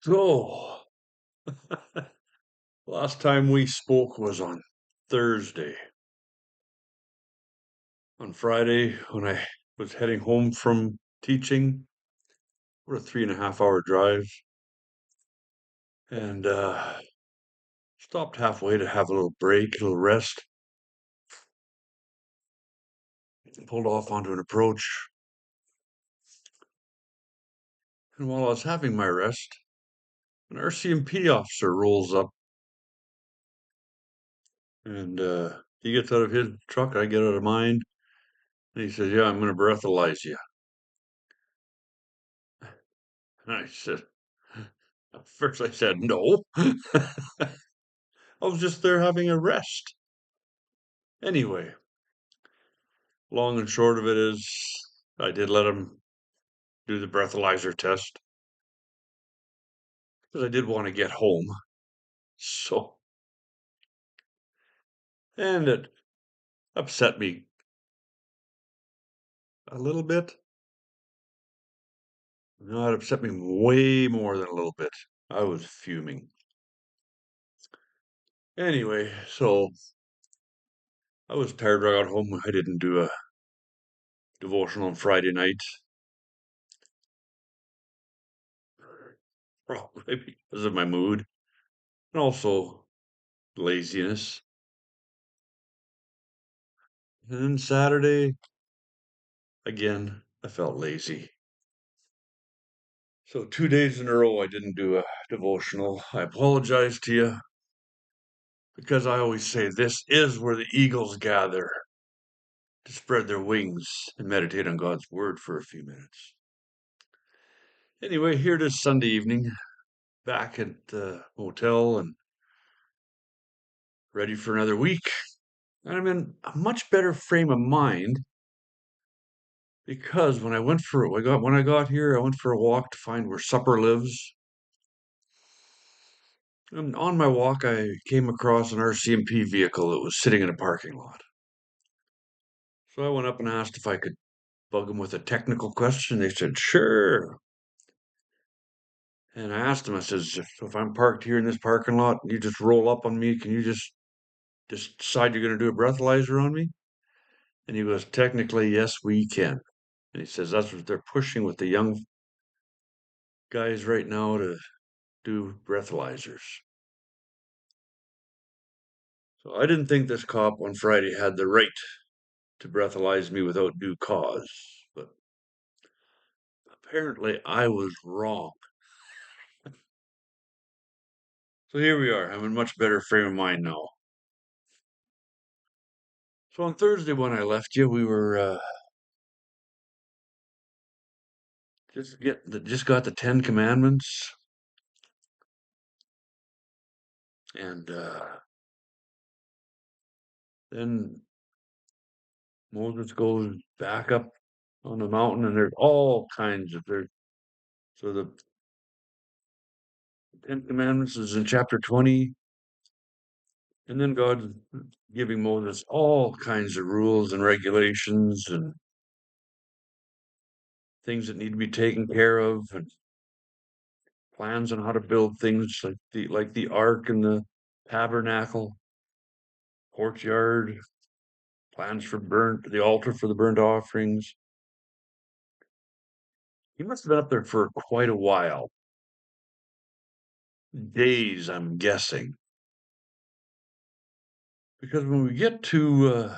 So, last time we spoke was on Thursday. On Friday, when I was heading home from teaching, what a 3.5 hour drive, and stopped halfway to have a little break, a little rest, pulled off onto an approach. And while I was having my rest, an RCMP officer rolls up and he gets out of his truck, I get out of mine, and he says, "Yeah, I'm going to breathalyze you." And I said, at first I said, "No." I was just there having a rest. Anyway, long and short of it is, I did let him do the breathalyzer test because I did want to get home. So, and it upset me a little bit. No, it upset me way more than a little bit. I was fuming. Anyway, so I was tired when I got home. I didn't do a devotional on Friday night, probably because of my mood and also laziness. And then Saturday, again, I felt lazy. So 2 days in a row, I didn't do a devotional. I apologize to you because I always say this is where the eagles gather to spread their wings and meditate on God's word for a few minutes. Anyway, here it is Sunday evening, back at the motel and ready for another week. And I'm in a much better frame of mind because when I got here, I went for a walk to find where supper lives. And on my walk, I came across an RCMP vehicle that was sitting in a parking lot. So I went up and asked if I could bug them with a technical question. They said, sure. And I asked them, I says, if I'm parked here in this parking lot and you just roll up on me, can you just decide you're going to do a breathalyzer on me? And he goes, technically, yes, we can. And he says, that's what they're pushing with the young guys right now to do breathalyzers. So I didn't think this cop on Friday had the right to breathalyze me without due cause, but apparently I was wrong. So here we are. I'm in much better frame of mind now. So on Thursday when I left you, we were just got the Ten Commandments, and then Moses goes back up on the mountain, and there's all kinds of there. So the Ten Commandments is in chapter 20, and then God's giving Moses all kinds of rules and regulations and things that need to be taken care of, and plans on how to build things like the ark and the tabernacle, courtyard, plans for the altar for the burnt offerings. He must have been up there for quite a while. Days, I'm guessing. Because when we get to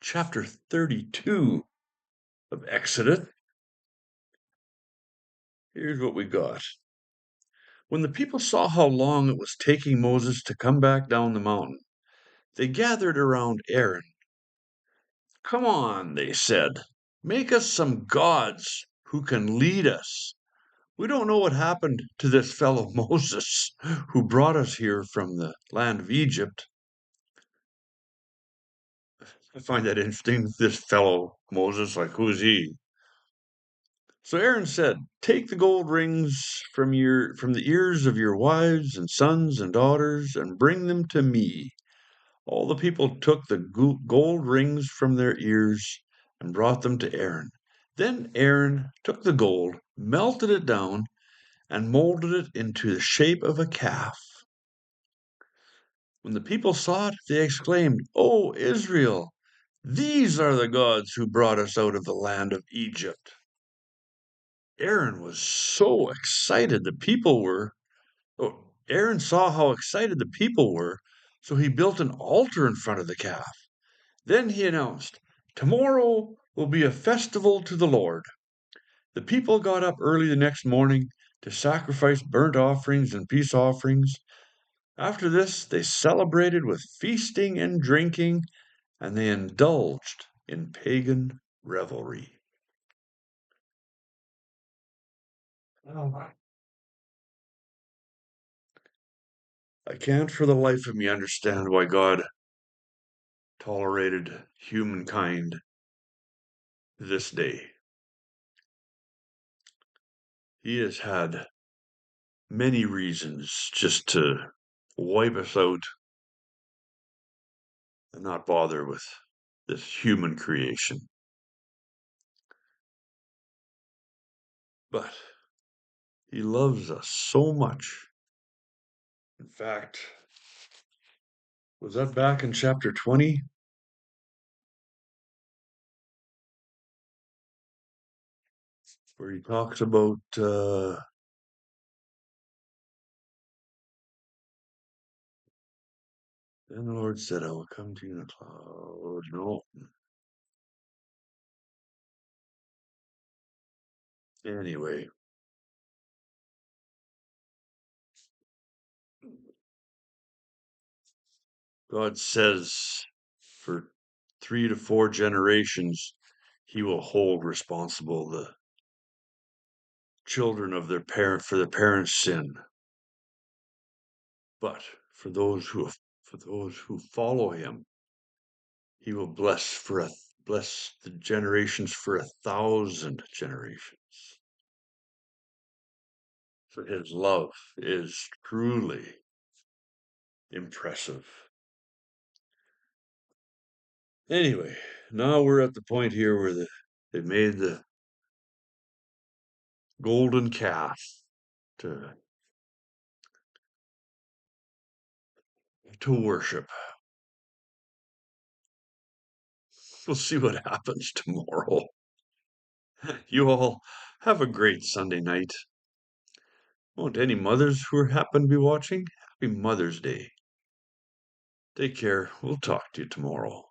chapter 32 of Exodus, here's what we got. When the people saw how long it was taking Moses to come back down the mountain, they gathered around Aaron. Come on, they said, make us some gods who can lead us. We don't know what happened to this fellow Moses who brought us here from the land of Egypt. I find that interesting. This fellow Moses, like, who's he? So Aaron said, take the gold rings from the ears of your wives and sons and daughters and bring them to me. All the people took the gold rings from their ears and brought them to Aaron. Then Aaron took the gold, melted it down, and molded it into the shape of a calf. When the people saw it, they exclaimed, "O Israel, these are the gods who brought us out of the land of Egypt." Aaron was so excited the people were. Oh, Aaron saw how excited the people were, so he built an altar in front of the calf. Then he announced, "Tomorrow will be a festival to the Lord." The people got up early the next morning to sacrifice burnt offerings and peace offerings. After this, they celebrated with feasting and drinking, and they indulged in pagan revelry. Oh. I can't for the life of me understand why God tolerated humankind this day. He has had many reasons just to wipe us out and not bother with this human creation. But he loves us so much. In fact, was that back in chapter 20? Where he talks about then the Lord said, "I will come to you in a cloud." No. Anyway, God says for 3 to 4 generations, he will hold responsible the children of their parent for their parents' sin. But for those who follow him, he will bless the generations for 1,000 generations. So his love is truly impressive. Anyway, now we're at the point here where they made the golden calf to worship. We'll see what happens tomorrow. You all have a great Sunday night. Oh, to any mothers who happen to be watching, happy Mother's Day. Take care. We'll talk to you tomorrow.